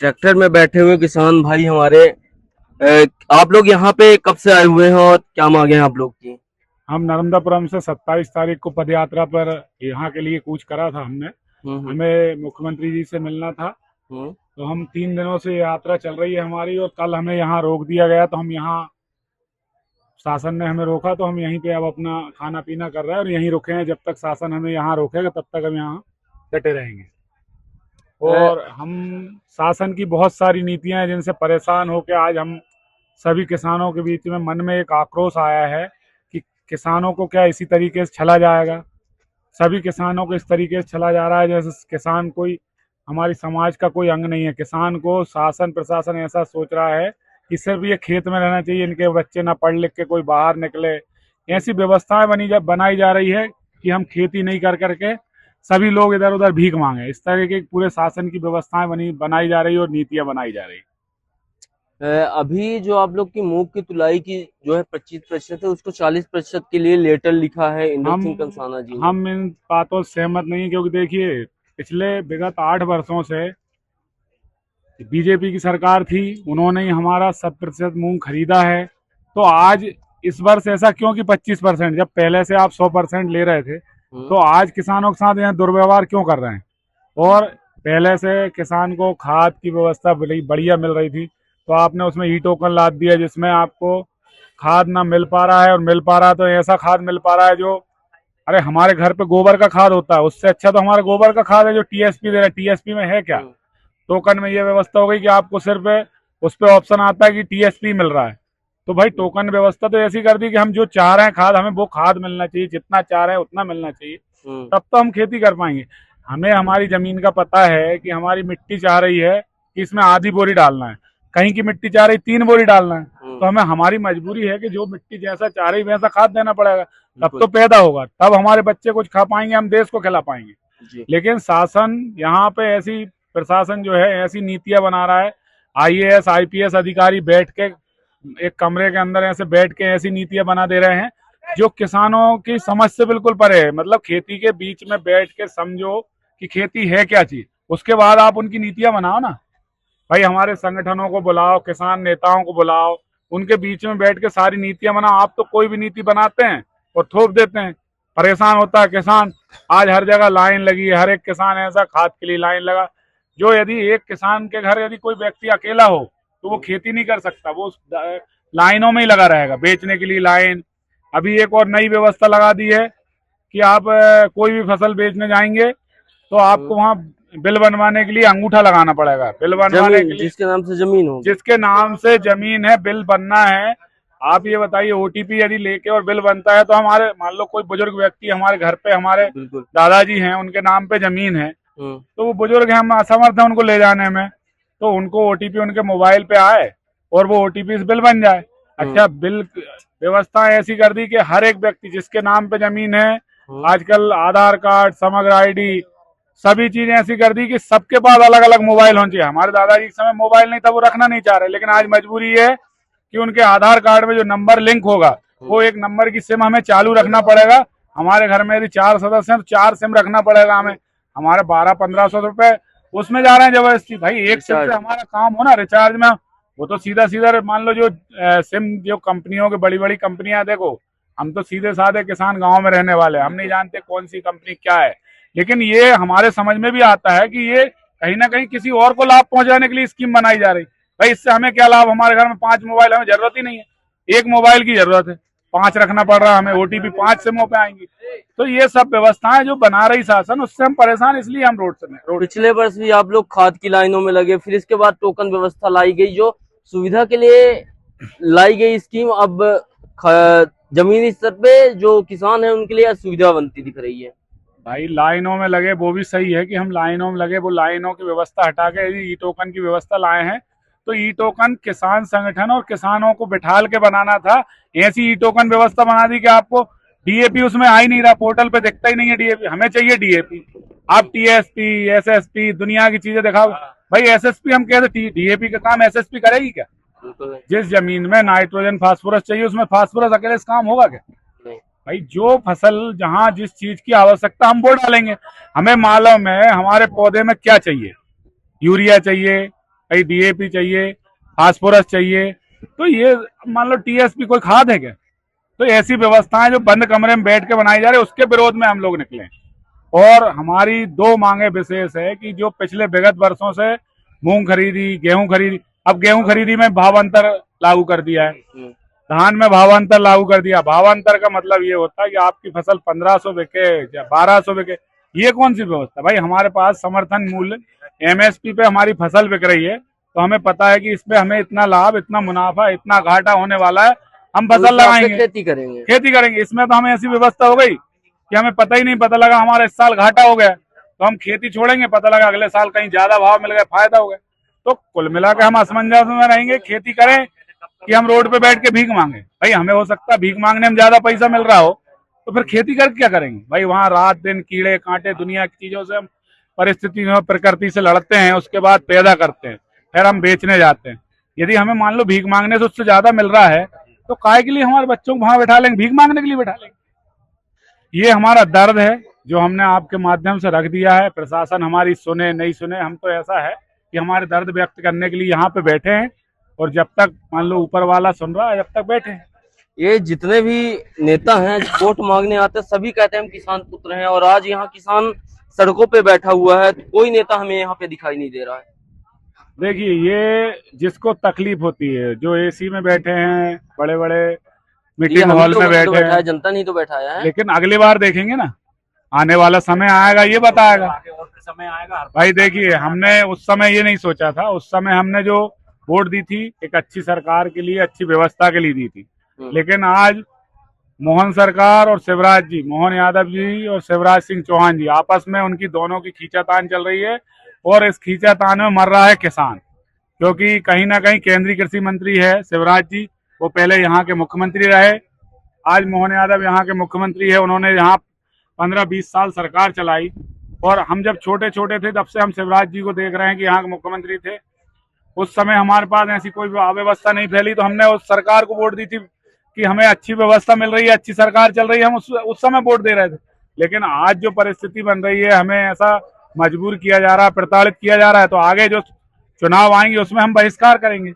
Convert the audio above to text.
Tractor में बैठे हुए किसान भाई हमारे। आप लोग यहाँ पे कब से आए हुए हैं और क्या मांगे हैं आप लोग की? हम नर्मदापुरम से 27 तारीख को पदयात्रा पर यहाँ के लिए कूच करा था हमने। हम्म। हमें मुख्यमंत्री जी से मिलना था। हम्म। तो हम 3 दिनों से यात्रा चल रही है हमारी, और कल हमें यहाँ रोक दिया गया। तो हम यहाँ, शासन ने हमें रोका तो हम यहीं पे अब अपना खाना पीना कर रहे हैं और यहीं रुके हैं। जब तक शासन हमें यहाँ रोकेगा तब तक हम यहाँ डटे रहेंगे। अ, और हम, शासन की बहुत सारी नीतियां हैं जिनसे परेशान होकर आज हम सभी किसानों के बीच में मन में एक आक्रोश आया है कि किसानों को क्या इसी तरीके से छला जाएगा। सभी किसानों को इस तरीके से चला जा रहा है जैसे किसान कोई हमारी समाज का कोई अंग नहीं है। किसान को शासन प्रशासन ऐसा सोच रहा है कि सिर्फ ये खेत में रहना चाहिए, इनके बच्चे ना पढ़ लिख के कोई बाहर निकले। ऐसी व्यवस्थाएं बनाई जा रही है कि हम खेती नहीं कर करके सभी लोग इधर उधर भीख मांगे। इस तरह की पूरे शासन की व्यवस्थाएं बनाई जा रही है और नीतियां बनाई जा रही है। अभी जो आप लोग की मूंग की तुलाई की जो है 25% है, उसको 40% के लिए लेटर लिखा है इंदर हम सिंह कंसाना जी ने। हम इन बातों से सहमत नहीं है, क्योंकि देखिए पिछले विगत 8 वर्षों से बीजेपी की सरकार थी, उन्होंने ही हमारा 100% मूंग खरीदा है। तो आज इस वर्ष ऐसा क्यों कि 25%, जब पहले से आप 100% ले रहे थे, हम्म। तो आज किसानों के साथ यहाँ दुर्व्यवहार क्यों कर रहे हैं? और पहले से किसान को खाद की व्यवस्था बड़ी बढ़िया मिल रही थी, तो आपने उसमें ई टोकन लाद दिया जिसमें आपको खाद ना मिल पा रहा है, और मिल पा रहा है तो ऐसा खाद मिल पा रहा है जो, अरे हमारे घर पे गोबर का खाद होता है, उससे अच्छा तो हमारा गोबर का खाद है जो टीएसपी दे रहा है। टीएसपी में है क्या? हम्म। टोकन में ये व्यवस्था हो गई कि आपको सिर्फ उस पर ऑप्शन आता है कि टीएसपी मिल रहा है। तो भाई टोकन व्यवस्था तो ऐसी कर दी कि हम जो चाह रहे हैं खाद, हमें वो खाद मिलना चाहिए, जितना चाह रहे हैं उतना मिलना चाहिए, हम्म। तब तो हम खेती कर पाएंगे। हमें हमारी जमीन का पता है कि हमारी मिट्टी चाह रही है कि इसमें आधी बोरी डालना है, कहीं की मिट्टी चाह रही 3 बोरी डालना है। हम्म। तो हमें, हमारी मजबूरी है कि जो मिट्टी जैसा चाह रही वैसा खाद देना पड़ेगा, तब बिल्कुल। तो पैदा होगा, तब हमारे बच्चे कुछ खा पाएंगे, हम देश को खिला पाएंगे। जी। लेकिन शासन यहाँ पे ऐसी, प्रशासन जो है ऐसी नीतियां बना रहा है। आईएएस आईपीएस अधिकारी बैठ के एक कमरे के अंदर ऐसे बैठ के ऐसी नीतियां बना दे रहे हैं जो किसानों की समझ से बिल्कुल परे है। मतलब खेती के बीच में बैठ के समझो कि खेती है क्या चीज, उसके बाद आप उनकी नीतियां बनाओ ना। भाई हमारे संगठनों को बुलाओ, किसान नेताओं को बुलाओ, उनके बीच में बैठ के सारी नीतियां बनाओ। आप तो कोई भी नीति बनाते हैं और थोप देते हैं, परेशान होता है किसान। आज हर जगह लाइन लगी है, हर एक किसान ऐसा खाद के लिए लाइन लगा। जो यदि एक किसान के घर यदि कोई व्यक्ति अकेला हो तो वो खेती नहीं कर सकता, वो लाइनों में ही लगा रहेगा बेचने के लिए लाइन। अभी एक और नई व्यवस्था लगा दी है कि आप कोई भी फसल बेचने जाएंगे तो हम्म। आपको वहाँ बिल बनवाने के लिए अंगूठा लगाना पड़ेगा। बिल बनवाने जमीन के लिए, जिसके नाम से जमीन होगी। जिसके नाम से जमीन है, बिल बनना है। आप ये बताइए, ओटीपी यदि लेके और बिल बनता है तो हमारे, मान लो कोई बुजुर्ग व्यक्ति हमारे घर पे, हमारे बिल्कुल। दादाजी हैं, उनके नाम पे जमीन है, हम्म। तो वो बुजुर्ग हैं, हम असमर्थ हैं उनको ले जाने में, तो उनको ओटीपी उनके मोबाइल पे आए और वो ओटीपी से बिल बन जाए। हम्म। अच्छा, बिल व्यवस्था ऐसी कर दी कि हर एक व्यक्ति जिसके नाम पे जमीन है, हम्म। आजकल आधार कार्ड, समग्र आईडी, सभी चीजें ऐसी कर दी कि सबके पास अलग अलग मोबाइल होना चाहिए। हमारे दादाजी के समय मोबाइल नहीं था, वो रखना नहीं चाह रहे, लेकिन आज मजबूरी है कि उनके आधार कार्ड में जो नंबर लिंक होगा, वो एक नंबर की सिम हमें चालू रखना पड़ेगा। हमारे घर में यदि 4 सदस्य हैं तो 4 सिम रखना पड़ेगा हमें। हमारे 1200-1500 रुपए उसमें जा रहे हैं जबरदस्ती। भाई एक सिम से रिचार्ज। हमारा काम हो ना, रिचार्ज में। वो तो सीधा सीधा मान लो जो सिम, जो कंपनियों की बड़ी बड़ी कंपनियां, देखो हम तो सीधे साधे किसान गांव में रहने वाले, हम नहीं जानते कौन सी कंपनी क्या है। लेकिन ये हमारे समझ में भी आता है कि ये कहीं ना कहीं किसी और को लाभ पहुंचाने के लिए स्कीम बनाई जा रही। भाई इससे हमें क्या लाभ? हमारे घर में 5 मोबाइल, हमें जरूरत ही नहीं है, एक मोबाइल की जरूरत है, 5 रखना पड़ रहा है हमें, ओटीपी 5 सिमों पे आएंगी। तो ये सब व्यवस्थाएं जो बना रही शासन, उससे हम परेशान, इसलिए हम रोड। पिछले वर्ष भी आप लोग खाद की लाइनों में लगे, फिर इसके बाद टोकन व्यवस्था लाई गई जो सुविधा के लिए लाई गई स्कीम, अब जमीनी स्तर पे जो किसान है उनके लिए असुविधा बनती दिख रही है। भाई लाइनों में लगे वो भी सही है कि हम लाइनों में लगे, वो लाइनों की व्यवस्था हटा के यदि ई टोकन की व्यवस्था लाए हैं तो ई टोकन किसान संगठन और किसानों को बिठाल के बनाना था। ऐसी ई टोकन व्यवस्था बना दी कि आपको डीएपी उसमें आ ही नहीं रहा, पोर्टल पे दिखता ही नहीं है डीएपी। हमें चाहिए डीएपी। आप टीएसपी, एसएसपी, दुनिया की चीजें दिखाओ। भाई एसएसपी हम कहते, डीएपी का काम एसएसपी करेगी क्या? बिल्कुल नहीं। जिस जमीन में नाइट्रोजन फास्फोरस चाहिए उसमें फास्फोरस अकेले से काम होगा क्या? नहीं। भाई जो फसल, जहां जिस चीज की आवश्यकता, हम वो डालेंगे। हमें मालूम है हमारे पौधे में क्या चाहिए, यूरिया चाहिए, कहीं डीएपी चाहिए, फास्फोरस चाहिए, तो ये मान लो टीएसपी कोई खाद है क्या? तो ऐसी व्यवस्थाएं जो बंद कमरे में बैठ के बनाई जा रही है, उसके विरोध में हम लोग निकले। और हमारी दो मांगे विशेष है कि जो पिछले विगत वर्षों से मूंग खरीदी, गेहूं खरीदी, अब गेहूं खरीदी में भावांतर लागू कर दिया है, धान में भावांतर लागू कर दिया। भावांतर का मतलब ये होता है कि आपकी फसल 1500 बिके या 1200 बिके, ये कौन सी व्यवस्था? भाई हमारे पास समर्थन मूल्य एमएसपी पे हमारी फसल बिक रही है, तो हमें पता है कि इसमें हमें इतना लाभ, इतना मुनाफा, इतना घाटा होने वाला है, हम फसल लगाएंगे, खेती करेंगे। इसमें तो हमें ऐसी व्यवस्था हो गई कि हमें पता ही नहीं, पता लगा हमारा इस साल घाटा हो गया तो हम खेती छोड़ेंगे, पता लगा अगले साल कहीं ज्यादा भाव मिल गया, फायदा हो गया। तो कुल मिलाकर हम असमंजस में रहेंगे, खेती करें कि हम रोड पे बैठ के भीख मांगे। भाई हमें हो सकता है भीख मांगने में ज्यादा पैसा मिल रहा हो, तो फिर खेती करके क्या करेंगे? भाई वहां रात दिन कीड़े कांटे दुनिया की चीजों से हम परिस्थिति में प्रकृति से लड़ते हैं, उसके बाद पैदा करते हैं, फिर हम बेचने जाते हैं। यदि हमें मान लो भीख मांगने से उससे ज्यादा मिल रहा है, तो काहे के लिए हमारे बच्चों को वहां बैठा लेंगे, भीख मांगने के लिए बैठा लेंगे? ये हमारा दर्द है जो हमने आपके माध्यम से रख दिया है। प्रशासन हमारी सुने नहीं सुने, हम तो ऐसा है कि हमारे दर्द व्यक्त करने के लिए यहाँ पे बैठे हैं, और जब तक मान लो ऊपर वाला सुन रहा है जब तक बैठे हैं। ये जितने भी नेता हैं वोट मांगने आते हैं, सभी कहते हैं हम किसान पुत्र हैं, और आज यहाँ किसान सड़कों पे बैठा हुआ है, तो कोई नेता हमें यहाँ पे दिखाई नहीं दे रहा है। देखिए, ये जिसको तकलीफ होती है, जो एसी में बैठे हैं, बड़े बड़े मीटिंग हॉल में बैठे हैं, जनता नहीं तो बैठाया है। लेकिन अगली बार देखेंगे ना, आने वाला समय आएगा, ये बताएगा समय आएगा। भाई देखिए, हमने उस समय ये नहीं सोचा था, उस समय हमने जो वोट दी थी एक अच्छी सरकार के लिए, अच्छी व्यवस्था के लिए दी थी। लेकिन आज मोहन सरकार और शिवराज जी, मोहन यादव जी और शिवराज सिंह चौहान जी, आपस में उनकी दोनों की खींचातान चल रही है, और इस खींचातान में मर रहा है किसान। क्योंकि कहीं ना कहीं केंद्रीय कृषि मंत्री है शिवराज जी, वो पहले यहाँ के मुख्यमंत्री रहे, आज मोहन यादव यहाँ के मुख्यमंत्री है, उन्होंने यहाँ 15-20 साल सरकार चलाई। और हम जब छोटे छोटे थे तब से हम शिवराज जी को देख रहे हैं कि यहाँ के मुख्यमंत्री थे। उस समय हमारे पास ऐसी कोई अव्यवस्था नहीं फैली, तो हमने उस सरकार को वोट दी थी कि हमें अच्छी व्यवस्था मिल रही है, अच्छी सरकार चल रही है, हम उस समय वोट दे रहे थे। लेकिन आज जो परिस्थिति बन रही है, हमें ऐसा मजबूर किया जा रहा है, प्रताड़ित किया जा रहा है, तो आगे जो चुनाव आएंगे उसमें हम बहिष्कार करेंगे।